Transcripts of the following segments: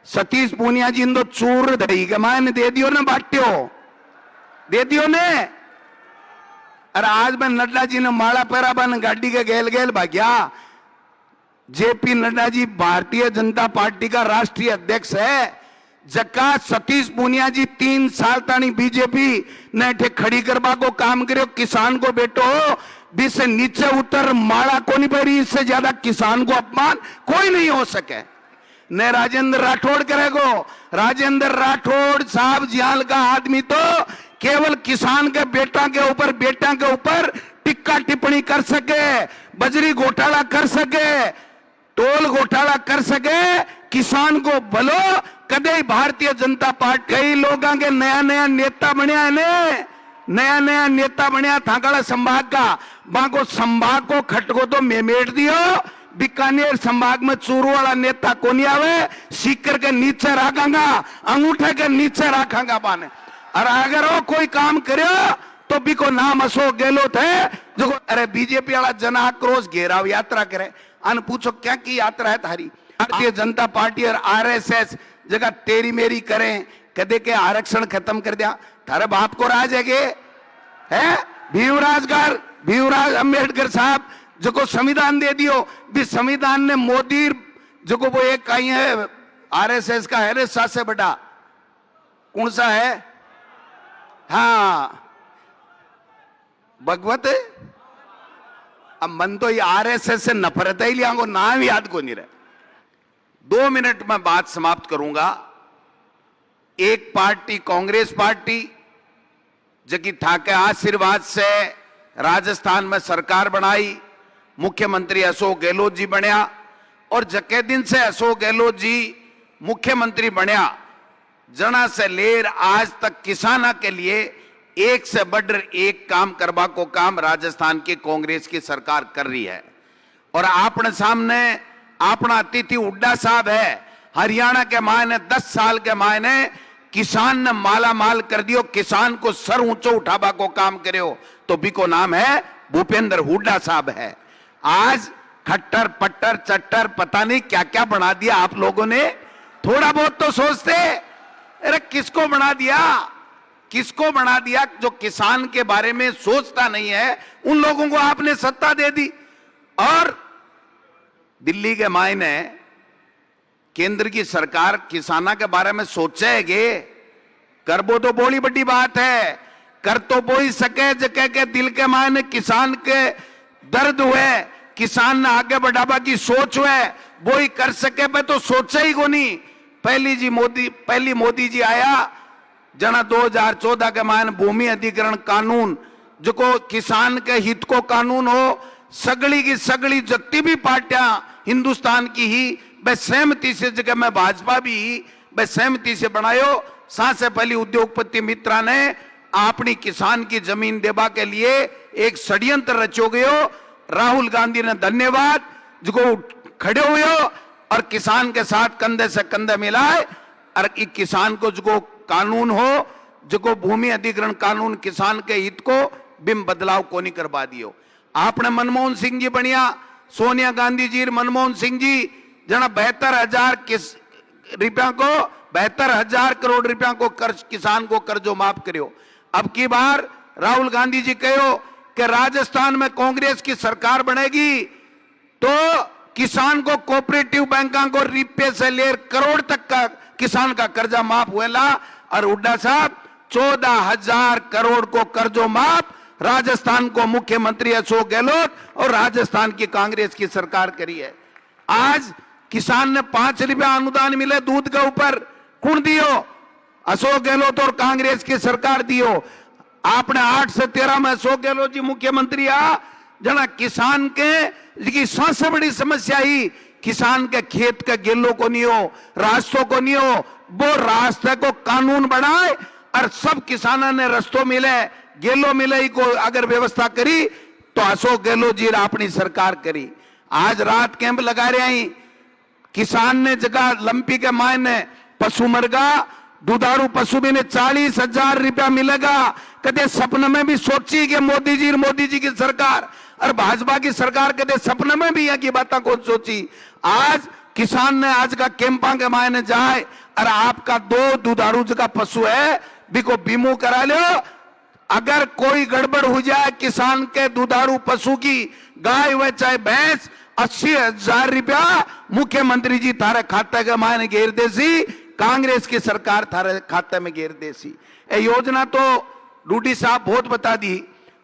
सतीश पूनिया जी ने तो चूर दही के मायने दे दियो ने बाटियो दे दियो ने। अरे आज मैं नड्डा जी ने माला पैरा बन गाड़ी के गेल गेल भाग्या। जेपी नड्डा जी भारतीय जनता पार्टी का राष्ट्रीय अध्यक्ष है। जका सतीश पूनिया जी 3 साल तानी बीजेपी ने खड़ी करवा को काम करो। किसान को बेटो भी से नीचे उतर माला को नहीं पड़ी, इससे ज्यादा किसान को अपमान कोई नहीं हो सके। ने राजेंद्र राठौड़ करेगो। राजेंद्र राठौड़ साहब जियाल का आदमी तो केवल किसान के बेटा के ऊपर टिक्का टिप्पणी कर सके, बजरी घोटाला कर सके, टोल घोटाला कर सके, किसान को भलो कदे भारतीय जनता पार्टी कई लोगों के नया नया नेता बनया है ने, नया नया नेता बनया थाकाड़ा संभाग का। बाको संभाग को खटको तो मेमेट दियो। बीकानेर संभाग में चूरू वाला नेता कोनी आवे, सीकर के नीचे रखांगा, अंगूठे के नीचे रखांगा बाने। और अगर वो कोई काम करे तो बिको नाम अशोक गहलोत है जो अरे बीजेपी वाला जन आक्रोश घेराव यात्रा करे। अन पूछो क्या की यात्रा है थारी? भारतीय जनता पार्टी और आरएसएस जगह तेरी मेरी करें, कदे के आरक्षण खत्म कर दिया। थारे बाप को राज है भीमराज अंबेडकर साहब जो को संविधान दे दियो। भी संविधान ने मोदी जो को वो एक कहीं है आरएसएस का है रे सबसे बड़ा कौन सा है? हाँ भगवत। अब मन तो ये आरएसएस से नफरत ही लिया, नाम याद को नहीं रहे। 2 मिनट में बात समाप्त करूंगा। एक पार्टी कांग्रेस पार्टी जबकि ठाके आशीर्वाद से राजस्थान में सरकार बनाई, मुख्यमंत्री अशोक गहलोत जी बनया और जके दिन से अशोक गहलोत जी मुख्यमंत्री बनया जना से लेर आज तक किसाना के लिए एक से बढ़कर एक काम करवा को काम राजस्थान की कांग्रेस की सरकार कर रही है। और आपने सामने अपना अतिथि हुड्डा साहब है, हरियाणा के मायने 10 साल के मायने किसान ने माला माल कर दियो, किसान को सर ऊंचो उठावा को काम करो तो भी को नाम है भूपेंद्र हुड्डा साहब है। आज खट्टर पट्टर चट्टर पता नहीं क्या क्या बना दिया आप लोगों ने। थोड़ा बहुत तो सोचते, अरे किसको बना दिया, किसको बना दिया? जो किसान के बारे में सोचता नहीं है उन लोगों को आपने सत्ता दे दी। और दिल्ली के मायने केंद्र की सरकार किसाना के बारे में सोचेगी, करबो तो बड़ी बड़ी बात है, कर तो बोई सके जके के दिल के मायने किसान के दर्द हुए, किसान ने आगे बढ़ावा की सोच हुए, वो ही कर सके पे तो सोचा ही को नहीं। पहली मोदी जी आया जना 2014 के मायने भूमि अधिग्रहण कानून जो को किसान के हित को कानून हो, सगली की सगली जत्ती भी पार्टियां हिंदुस्तान की ही वह सहमति से जगह में भाजपा भी वह सहमति से बनायो। सबसे पहली उद्योगपति मित्रा ने अपनी किसान की जमीन देवा के लिए एक षड्यंत्र रचो गयो। राहुल गांधी ने धन्यवाद जो खड़े हुए और किसान के साथ कंधे से कंधे मिलाए और किसान को जो कानून हो जो भूमि अधिग्रहण कानून किसान के हित को बिम बदलाव को नहीं करवा दियो। आपने मनमोहन सिंह जी बढ़िया, सोनिया गांधी जी, मनमोहन सिंह जी जना 72,000 करोड़ रुपया को कर्ज किसान को कर्जो माफ करो। अब की बार राहुल गांधी जी कहो कि राजस्थान में कांग्रेस की सरकार बनेगी तो किसान को कोऑपरेटिव बैंकों को रिपे से लेकर करोड़ तक का किसान का कर्जा माफ हुएला। और हुड्डा साहब 14,000 करोड़ को कर्जो माफ राजस्थान को मुख्यमंत्री अशोक गहलोत और राजस्थान की कांग्रेस की सरकार करी है। आज किसान ने 5 रुपया अनुदान मिले दूध के ऊपर, कौन दियो? अशोक गहलोत और कांग्रेस की सरकार दियो। आपने 8 से 13 में अशोक गहलोत जी मुख्यमंत्री आ जना किसान के सबसे बड़ी समस्या ही किसान के खेत के गेलो को नहीं हो, रास्तों को नहीं हो, वो रास्ते को कानून बनाए और सब किसानों ने रस्तों मिले गेलो मिले को अगर व्यवस्था करी तो अशोक गहलोत जी अपनी सरकार करी। आज रात कैंप लगा रहे हैं किसान ने जगह लंपी के मायने पशु मरगा दुधारू पशु भी ने 40,000 रुपया मिलेगा। कदे सपने में भी सोची कि मोदी जी की सरकार और भाजपा की सरकार कदे सपने में भी यहाँ की बातें कौन सोची। आज किसान ने आज का कैंपा के मायने जाए और आपका दो दुधारू का पशु है बिको बीमो करा लो। अगर कोई गड़बड़ हो जाए किसान के दुधारू पशु की, गाय व चाहे भैंस, 80,000 रुपया मुख्यमंत्री जी थारे खाते के मायने घेर देसी, कांग्रेस की सरकार थारे खाते में घेर देसी। ये योजना तो डूडी साहब बहुत बता दी।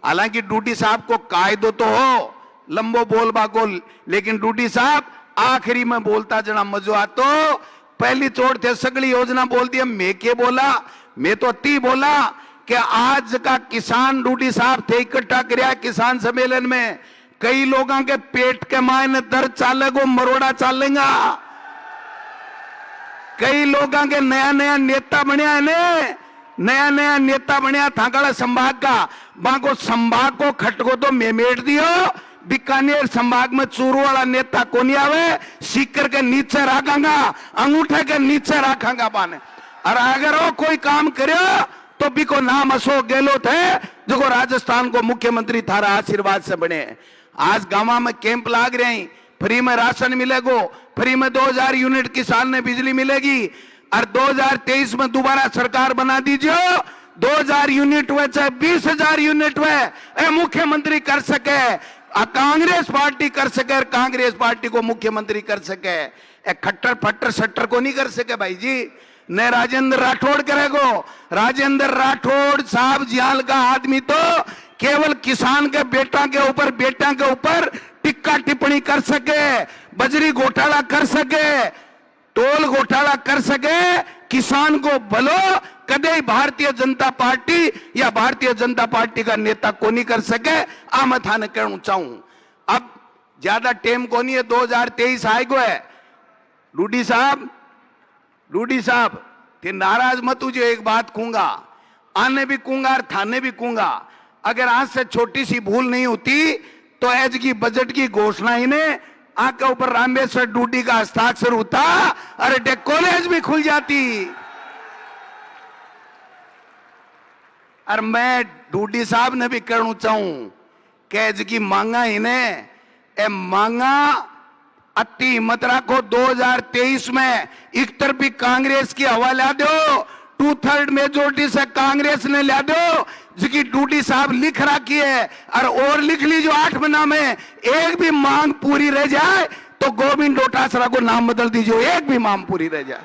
हालांकि डूडी साहब को कायदो तो हो लंबो बोलबा को, लेकिन डूडी साहब आखिरी में बोलता जना मजो आतो। पहली चोट थे सगली योजना बोल दी। मैं के बोला, मैं तो अति बोला कि आज का किसान डूडी साहब थे इकट्ठा कराया किसान सम्मेलन में। कई लोगों के पेट के मायने दर्द चालेगो, मरोड़ा चालेगा। कई लोगों के नया नया नेता बनया है ने, नया नया नेता बनया थाकाड़ा संभाग का, बाको संभाग को खटको तो मेमेट दियो। बीकानेर संभाग में चूरू वाला नेता कोनी आवे, सीकर के नीचे रखांगा, अंगूठे के नीचे रखांगा बाने। और अगर वो कोई काम करे तो बिको नाम अशोक गहलोत है, जो को राजस्थान को मुख्यमंत्री थारा आशीर्वाद से बने। आज गांव में कैंप लाग रहे हैं, फ्री में राशन मिलेगो, फ्री में 2000 यूनिट किसान ने बिजली मिलेगी। और 2023 में दोबारा सरकार बना दीजिए, 2000 यूनिट हुए चाहे 20,000 यूनिट हुए, मुख्यमंत्री कर सके, कांग्रेस पार्टी कर सके, कांग्रेस पार्टी को मुख्यमंत्री कर सके। खट्टर फट्टर सट्टर को नहीं कर सके भाई जी, न राजेंद्र राठौड़ करेगो। राजेंद्र राठौड़ साहब जियाल का आदमी तो केवल किसान के बेटा के ऊपर टिक्का टिप्पणी कर सके, बजरी घोटाला कर सके, टोल घोटाला कर सके, किसान को भलो कदे भारतीय जनता पार्टी या भारतीय जनता पार्टी का नेता को नहीं कर सके। आ मैं थाने कहना चाहूं, अब ज्यादा टेम को नहीं है, 2023 आएगो है। डूडी साहब ते नाराज मत हो, एक बात कहूंगा, आने भी कहूंगा और थाने भी कहूंगा, अगर आज से छोटी सी भूल नहीं होती तो एज की बजट की घोषणा ही ने आंख के ऊपर रामेश्वर डूडी का हस्ताक्षर होता, अरे कॉलेज भी खुल जाती। और मैं डूडी साहब ने भी कहना चाहूं कि एज की मांगा ही ने ए मांगा अति हिम्मत रखो। 2023 में एक तरफी कांग्रेस की हवा ला दो, 2/3 मेजोरिटी से कांग्रेस ने ला दो, जिसकी डूडी साहब लिख रखी है। और लिख लीजिए 8 महीना में एक भी मांग पूरी रह जाए तो गोविंद डोटासरा को नाम बदल दीजिए, एक भी मांग पूरी रह जाए।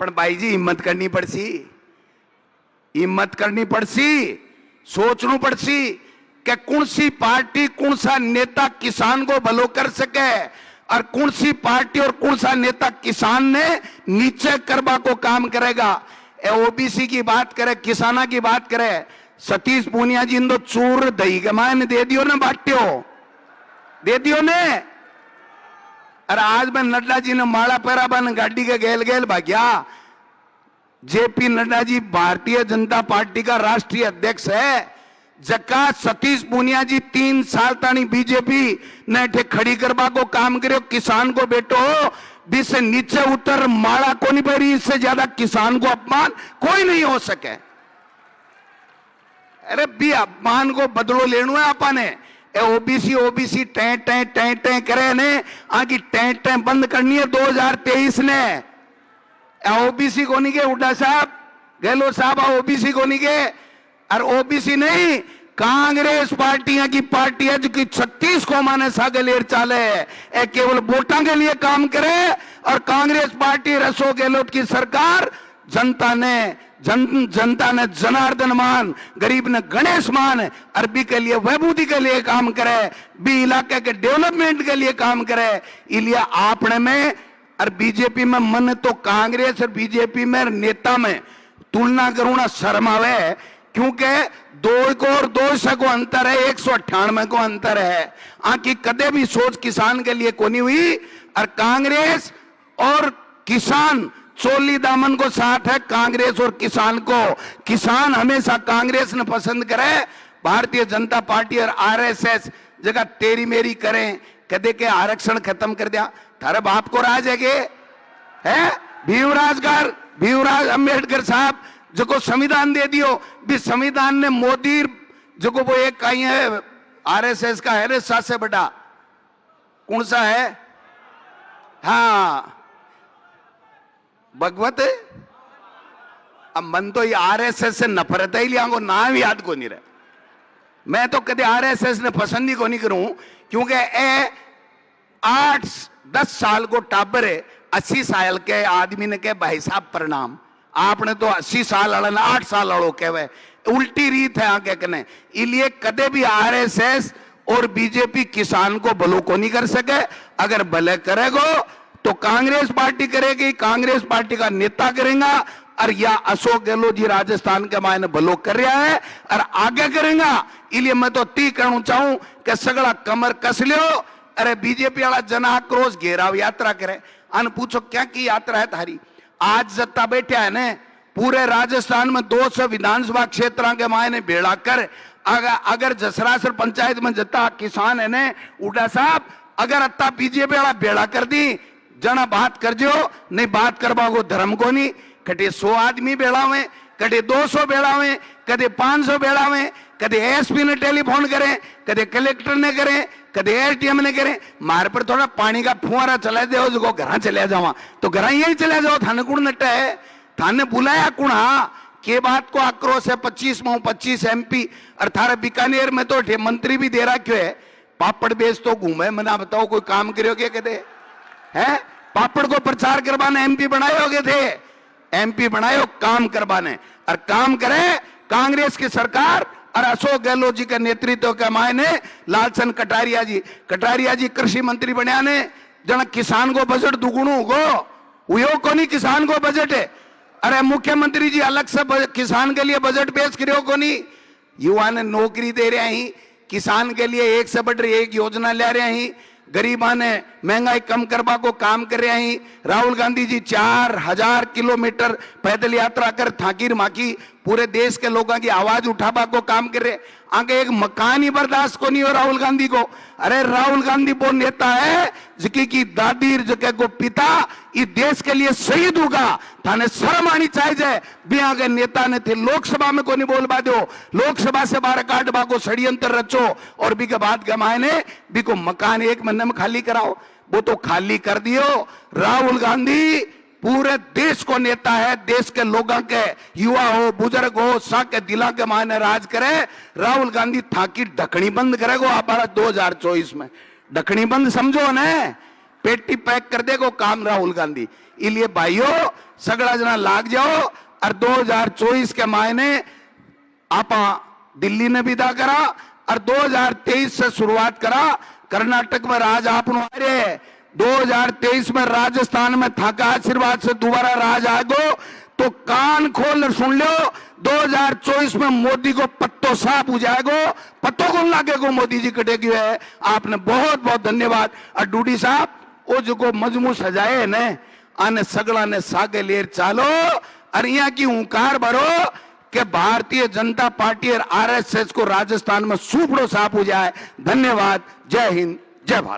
पर भाई जी हिम्मत करनी पड़सी, सोचना पड़सी कि कौन सी पार्टी कौन सा नेता किसान को भलो कर सके, और कौन सी पार्टी और कौन सा नेता किसान ने नीचे करवा को काम करेगा। ओबीसी की बात करे, किसाना की बात करे, सतीश पूनिया जी ने तो चूर दही के मायने दे दियो ने, बांटियो दे दियो ने। और आज में नड्डा जी ने माला पैरा बन गाड़ी के गेल भाग्या। जेपी नड्डा जी भारतीय जनता पार्टी का राष्ट्रीय अध्यक्ष है, जका सतीश पूनिया जी 3 साल तानी बीजेपी ने खड़ी करवा को काम करो। किसान को बेटो भी से नीचे उतर माला को नहीं पड़ी, इससे ज्यादा किसान को अपमान कोई नहीं हो सके। अरे भी अपमान को बदलो लेना है अपने। ओबीसी टें करे ने, आगे टें बंद करनी है 2023 ने। ओबीसी को नहीं के उड्डा साहब गहलोत साहब ओबीसी को नहीं के, और ओबीसी नहीं कांग्रेस पार्टियां की पार्टी है जो कि 36 को माने सागलेर चाले, केवल वोटा के लिए काम करे। और कांग्रेस पार्टी रसो गहलोत की सरकार जनता ने जनार्दन मान, गरीब ने गणेश मान, अरबी के लिए वैभूति के लिए काम करे, बी इलाके के डेवलपमेंट के लिए काम करे। इसलिए आपने में और बीजेपी में मन तो कांग्रेस और बीजेपी में नेता में तुलना करूं ना शर्म आवे, क्योंकि 2 को और 200 को अंतर है, 198 को अंतर है। आकी कदे भी सोच किसान के लिए कोनी हुई। और कांग्रेस और किसान चोली दामन को साथ है, कांग्रेस और किसान को। किसान हमेशा कांग्रेस ने पसंद करे, भारतीय जनता पार्टी और आरएसएस जगह तेरी मेरी करें, कदे के आरक्षण खत्म कर दिया। थारे बाप को राज है भीमराज अंबेडकर साहब जो को संविधान दे दियो, भी संविधान ने मोदी जो को वो एक कहीं है आरएसएस का है रे, 7 से बड़ा कौन सा है हाँ भगवत अब मन तो ये आरएसएस से नफरत है लिया नाम याद को नहीं रहे। मैं तो कदे आरएसएस ने पसंद ही को नहीं करूं क्योंकि ए 8-10 साल को टाबर है, 80 साल के आदमी ने कहे भाई साहब प्रणाम, आपने तो 80 साल वाला 8 साल वालों कहे उल्टी रीत है आगे कने। इसलिए कदे भी आरएसएस और बीजेपी किसान को भलो को नहीं कर सके। अगर भले करेगो तो कांग्रेस पार्टी करेगी, कांग्रेस पार्टी का नेता करेगा, और या अशोक गहलोत जी राजस्थान के मायने भलो कर रहा है और आगे करेगा। इसलिए मैं तो ती कहना चाहूं कि सगड़ा कमर कस लियो। अरे बीजेपी वाला जन आक्रोश घेराव यात्रा करे, अन पूछो क्या की यात्रा है थारी। आज जत्ता बैठा है ने पूरे राजस्थान में 200 विधानसभा क्षेत्र के मायने बेड़ा कर, अगर जसरासर पंचायत में जत्ता किसान है ने उड़ा साहब, अगर अत्ता बीजेपी वाला बेड़ा कर दी जना बात कर जो नहीं बात करवा को धर्म को नहीं। कटे 100 आदमी बेड़ा में, कटे 200 बेड़ा में, कदे 500 बेड़ा में, कदे एसपी ने टेलीफोन करें, कदे कलेक्टर ने करें, कदे एटीएम ने करें। मार पर थोड़ा पानी का फुहारा चला दो जो घर चले जावा तो घर यही चले जाओ। थाने कुण नट्टा है, थाने बुलाया कुण के बात को आक्रोश है। 25 एमपी और थारे बीकानेर में तो मंत्री भी दे रहा क्यों है। पापड़ बेच तो घूमे, मना बताओ कोई काम करो क्या कदे है। पापड़ को प्रचार करवाने एमपी बनाए होगे थे, एमपी बनाए काम करवाने, और काम करे कांग्रेस की सरकार और अशोक गहलोत जी के नेतृत्व के मायने लालचंद कटारिया जी कृषि मंत्री बनिया ने जना किसान को बजट दुगुणो होगो को नहीं किसान को बजट है। अरे मुख्यमंत्री जी अलग से किसान के लिए बजट पेश करो को नहीं। युवा ने नौकरी दे रहे हैं, किसान के लिए एक से बढ़ एक योजना ले रहे हैं, गरीबा ने महंगाई कम करवा को काम कर रहे हैं। राहुल गांधी जी 4000 किलोमीटर पैदल यात्रा कर थाकीर माकी पूरे देश के लोगों की आवाज उठावा को काम कर रहे। आगे एक मकान ही बर्दाश्त को नहीं हो राहुल गांधी को। अरे राहुल गांधी वो नेता है जिकी की दादी जगह को पिता इस देश के लिए शहीद होगा। थाने शर्म आनी चाहिए भी आगे नेता ने थे लोकसभा में को नहीं बोलवा दो, लोकसभा से बाहर काटवा को षड्यंत्र रचो और भी के बाद के मायने भी को मकान 1 महीने में खाली कराओ। वो तो खाली कर दियो। राहुल गांधी पूरे देश को नेता है, देश के लोगों के युवा हो बुजुर्ग हो सब के दिला के मायने राज करे। राहुल गांधी थाकी ढकनी बंद करेगो आप 2024 में। ढकनी बंद समझो ने, पेटी पैक कर देगो काम राहुल गांधी। इसलिए भाइयों सगड़ा जना लाग जाओ और 2024 के मायने आपा दिल्ली ने विदा करा और 2023 से शुरुआत करा। कर्नाटक में राज आप 2023 में राजस्थान में थाका आशीर्वाद से दोबारा राज आएगो तो कान खोल सुन लो। 2024 में मोदी को पत्तो साफ हो जाएगो, पत्तों को लागेगो मोदी जी कटेगी है। आपने बहुत बहुत धन्यवाद। और डूडी साहब वो जो को मजमू सजाए ने आने सगड़ा ने सागे लेर चालो और यहाँ की हुंकार भरो कि भारतीय जनता पार्टी और आरएसएस को राजस्थान में सूपड़ो साफ हो जाए। धन्यवाद। जय हिंद, जय भारत।